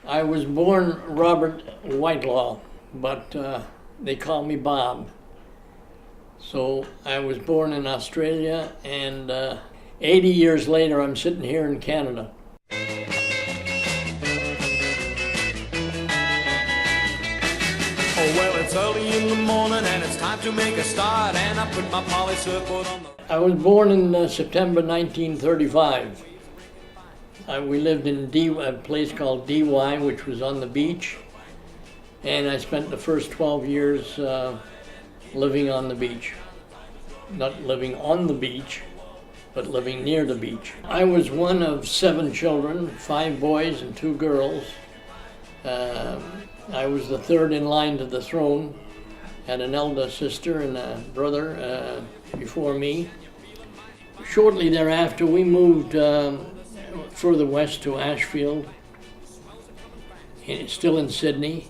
I was born Robert Whitelaw, but they call me Bob. So I was born in Australia, and 80 years later, I'm sitting here in Canada. Oh, well, it's early in the morning and it's time to make a start, and I put my poly surfboard on the... I was born in September 1935. We lived in a place called DY, which was on the beach, and I spent the first 12 years living on the beach. Not living on the beach, but living near the beach. I was one of 7 children, 5 boys and 2 girls. I was the third in line to the throne, had an elder sister and a brother before me. Shortly thereafter, we moved further west to Ashfield, still in Sydney.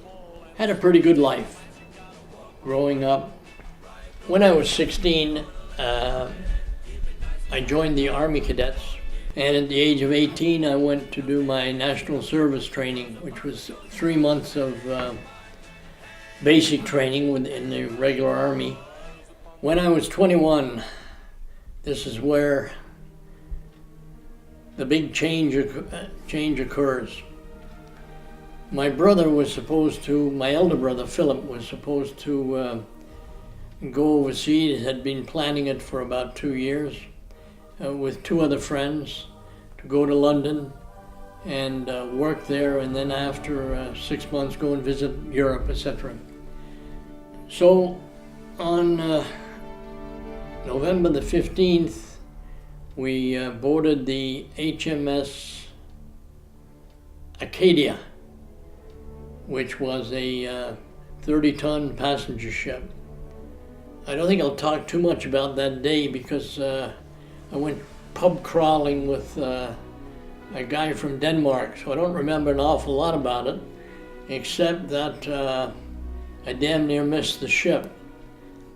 Had a pretty good life growing up. When I was 16, I joined the Army Cadets, and at the age of 18, I went to do my national service training, which was 3 months of basic training in the regular Army. When I was 21, this is where the big change occurs. My brother was supposed to, my elder brother Philip was supposed to go overseas, had been planning it for about 2 years with 2 other friends to go to London and work there, and then after 6 months go and visit Europe, etc. So on November the 15th, we boarded the HMS Acadia, which was a 30-ton passenger ship. I don't think I'll talk too much about that day because I went pub crawling with a guy from Denmark, so I don't remember an awful lot about it, except that I damn near missed the ship.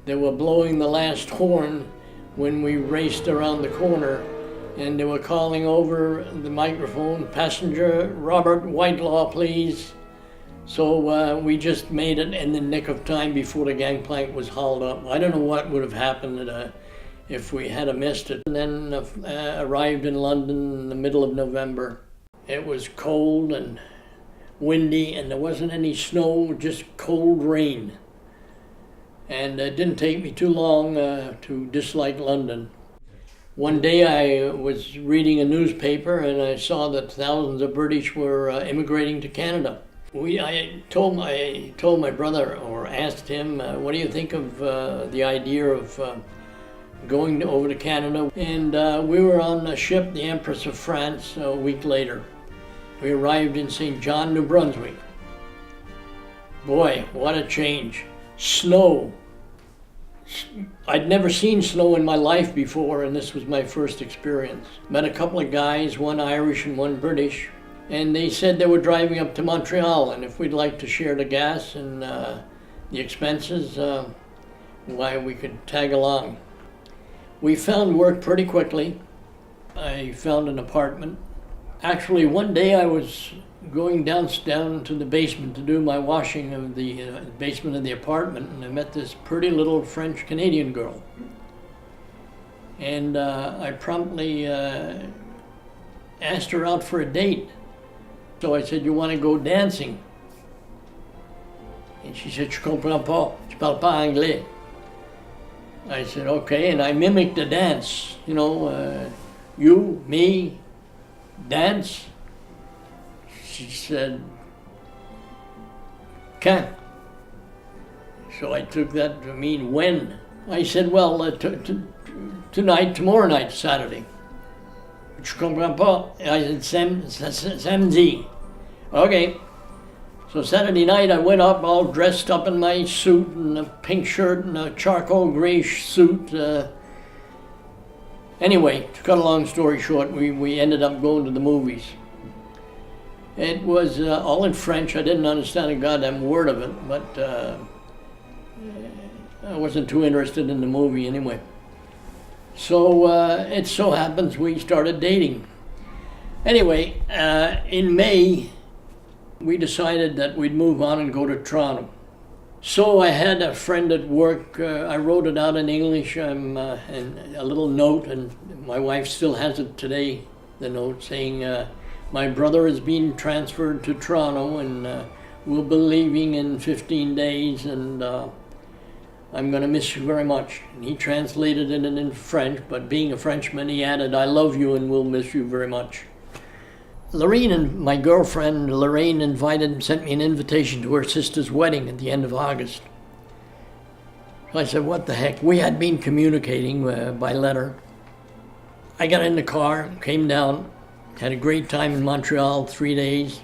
They were blowing the last horn when we raced around the corner, and they were calling over the microphone, "Passenger Robert Whitelaw, please." So we just made it in the nick of time before the gangplank was hauled up. I don't know what would have happened if we had missed it. And then arrived in London in the middle of November. It was cold and windy, and there wasn't any snow, just cold rain. And it didn't take me too long to dislike London. One day I was reading a newspaper and I saw that thousands of British were immigrating to Canada. I told my brother, or asked him, what do you think of the idea of going over to Canada? And we were on a ship, the Empress of France, a week later. We arrived in St. John, New Brunswick. Boy, what a change. Snow. I'd never seen snow in my life before, and this was my first experience. Met a couple of guys, one Irish and one British, and they said they were driving up to Montreal, and if we'd like to share the gas and the expenses, why we could tag along. We found work pretty quickly. I found an apartment. Actually, one day I was going down to the basement to do my washing of the basement of the apartment, and I met this pretty little French-Canadian girl. And I promptly asked her out for a date. So I said, "You want to go dancing?" And she said, "Je comprends pas, je parle pas anglais." I said, "Okay," and I mimicked the dance. You know, you, me, dance. She said, "Quand?" So I took that to mean when. I said, "Well, tonight, tomorrow night, Saturday." Je comprends pas. I said, "Samedi." Okay. So Saturday night I went up all dressed up in my suit and a pink shirt and a charcoal gray suit. Anyway, to cut a long story short, we ended up going to the movies. It was all in French. I didn't understand a goddamn word of it, but I wasn't too interested in the movie anyway. So it so happens we started dating. Anyway, in May we decided that we'd move on and go to Toronto. So I had a friend at work, I wrote it out in English, and a little note, and my wife still has it today, the note saying, my brother is being transferred to Toronto and we'll be leaving in 15 days and I'm going to miss you very much. And he translated it in French, but being a Frenchman, he added, I love you and will miss you very much. Lorraine and my girlfriend, Lorraine, sent me an invitation to her sister's wedding at the end of August. So I said, what the heck? We had been communicating by letter. I got in the car, came down, had a great time in Montreal, 3 days.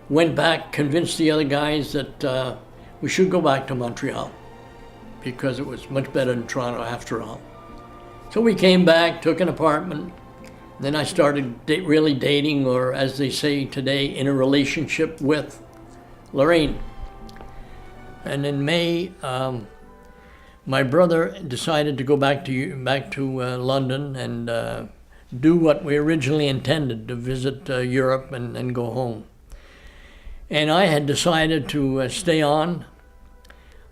Went back, convinced the other guys that we should go back to Montreal because it was much better than Toronto after all. So we came back, took an apartment. Then I started really dating, or as they say today, in a relationship with Lorraine. And in May, my brother decided to go back to London and do what we originally intended, to visit Europe and go home. And I had decided to stay on.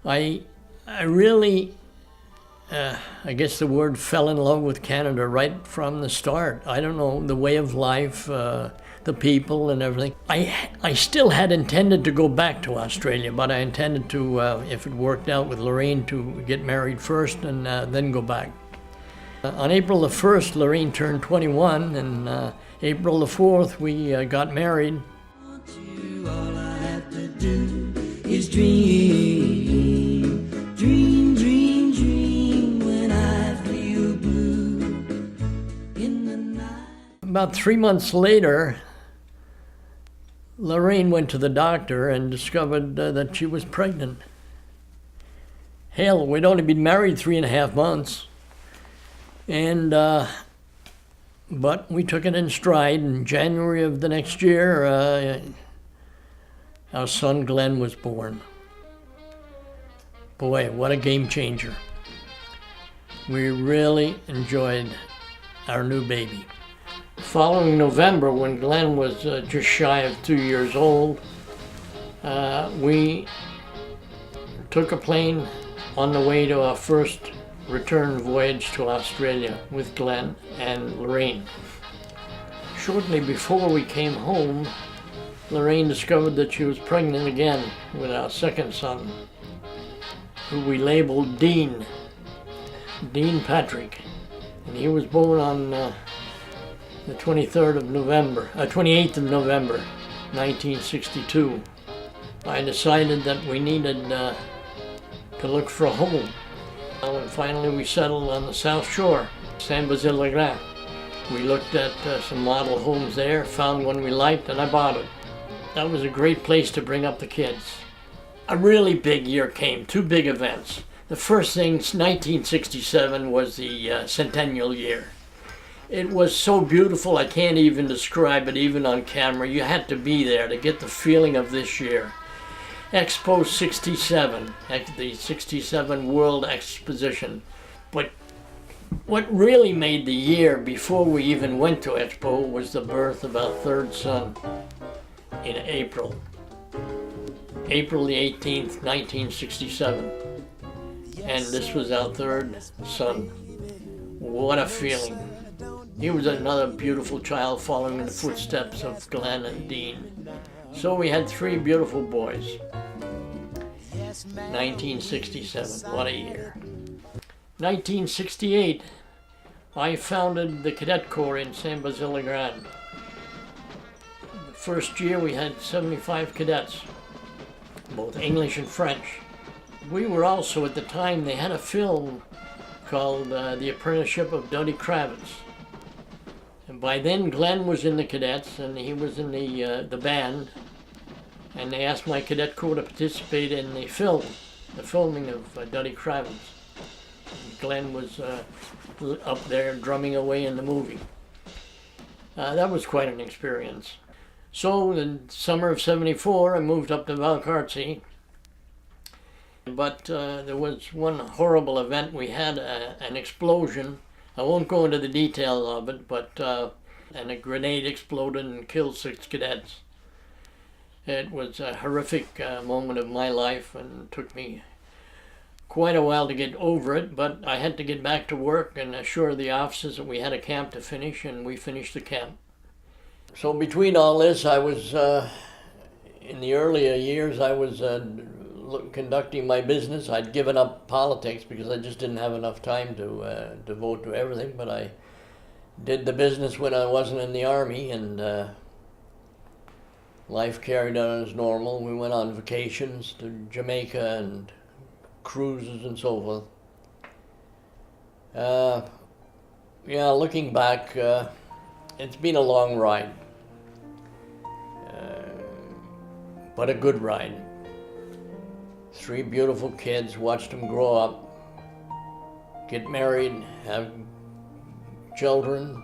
I really, I guess the word fell in love with Canada right from the start. I don't know, the way of life, the people and everything. I still had intended to go back to Australia, but I intended to, if it worked out with Lorraine, to get married first and then go back. On April the 1st, Lorraine turned 21, and April the 4th, we got married. All I have to do is dream, dream, dream, dream when I feel blue in the night. About 3 months later, Lorraine went to the doctor and discovered that she was pregnant. Hell, we'd only been married 3.5 months. And, but we took it in stride. In January of the next year, our son Glenn was born. Boy, what a game changer. We really enjoyed our new baby. Following November, when Glenn was just shy of 2 years old, we took a plane on the way to our first return voyage to Australia with Glenn and Lorraine. Shortly before we came home, Lorraine discovered that she was pregnant again with our second son, who we labeled Dean Patrick. And he was born on the 28th of November, 1962. I decided that we needed to look for a home. And finally we settled on the South Shore, Saint-Basile-le-Grand. We looked at some model homes there, found one we liked, and I bought it. That was a great place to bring up the kids. A really big year came, 2 big events. The first thing, 1967, was the centennial year. It was so beautiful, I can't even describe it, even on camera. You had to be there to get the feeling of this year. Expo 67, the 67 World Exposition. But what really made the year before we even went to Expo was the birth of our third son in April the 18th, 1967. And this was our third son. What a feeling. He was another beautiful child following in the footsteps of Glenn and Dean. So we had 3 beautiful boys. 1967, what a year. 1968, I founded the Cadet Corps in Saint-Basile-le-Grand. The first year we had 75 cadets, both English and French. We were also, at the time, they had a film called The Apprenticeship of Duddy Kravitz. And by then Glenn was in the cadets and he was in the band. And they asked my cadet corps to participate in the filming of Duddy Kravitz. Glenn was up there drumming away in the movie. That was quite an experience. So in the summer of '74, I moved up to Valcartier. But there was one horrible event. We had an explosion. I won't go into the detail of it, but and a grenade exploded and killed 6 cadets. It was a horrific moment of my life, and it took me quite a while to get over it, but I had to get back to work and assure the officers that we had a camp to finish, and we finished the camp. So between all this, I was, in the earlier years, I was conducting my business. I'd given up politics because I just didn't have enough time to devote to everything, but I did the business when I wasn't in the Army, and life carried on as normal. We went on vacations to Jamaica and cruises and so forth. Yeah, looking back, it's been a long ride, but a good ride. 3 beautiful kids, watched them grow up, get married, have children.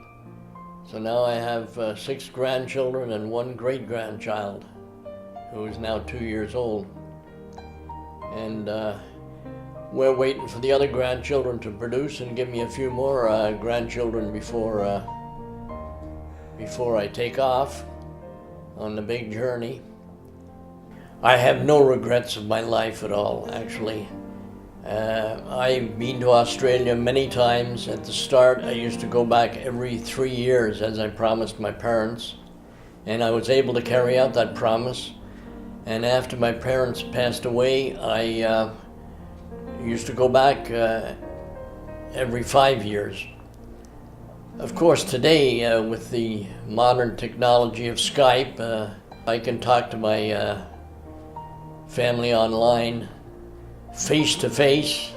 So now I have 6 grandchildren and 1 great-grandchild who is now 2 years old. And we're waiting for the other grandchildren to produce and give me a few more grandchildren before I take off on the big journey. I have no regrets of my life at all, actually. I've been to Australia many times. At the start, I used to go back every 3 years, as I promised my parents, and I was able to carry out that promise. And after my parents passed away, I used to go back every 5 years. Of course, today, with the modern technology of Skype, I can talk to my family online, face to face.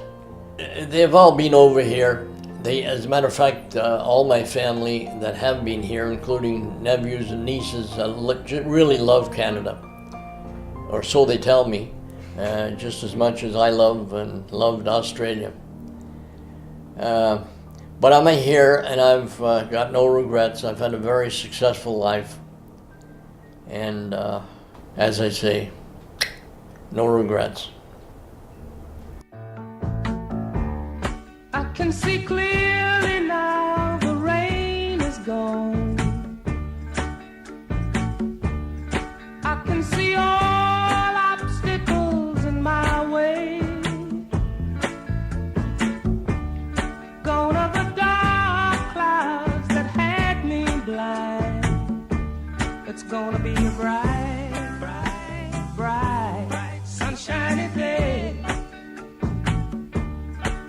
They've all been over here. As a matter of fact, all my family that have been here, including nephews and nieces, really love Canada, or so they tell me, just as much as I love and loved Australia. But I'm here, and I've got no regrets. I've had a very successful life, and as I say, no regrets. I can see clearly now, the rain is gone. I can see all obstacles in my way. Gone are the dark clouds that had me blind. It's gonna be a bright, bright, bright, sunshiny day.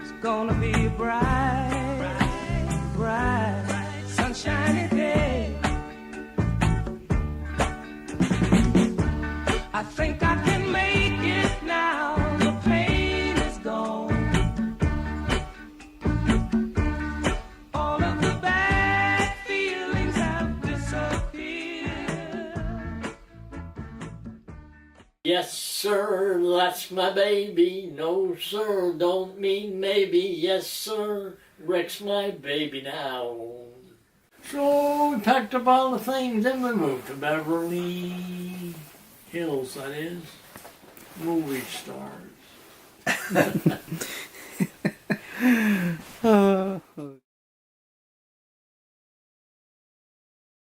It's gonna be a bright, bright, sunshiny day. I think I can make it now. The pain is gone. All of the bad feelings have disappeared. Yes, sir, that's my baby. No, sir, don't mean maybe. Yes, sir, Rick's my baby now. So we packed up all the things and we moved to Beverly Hills, that is. Movie stars.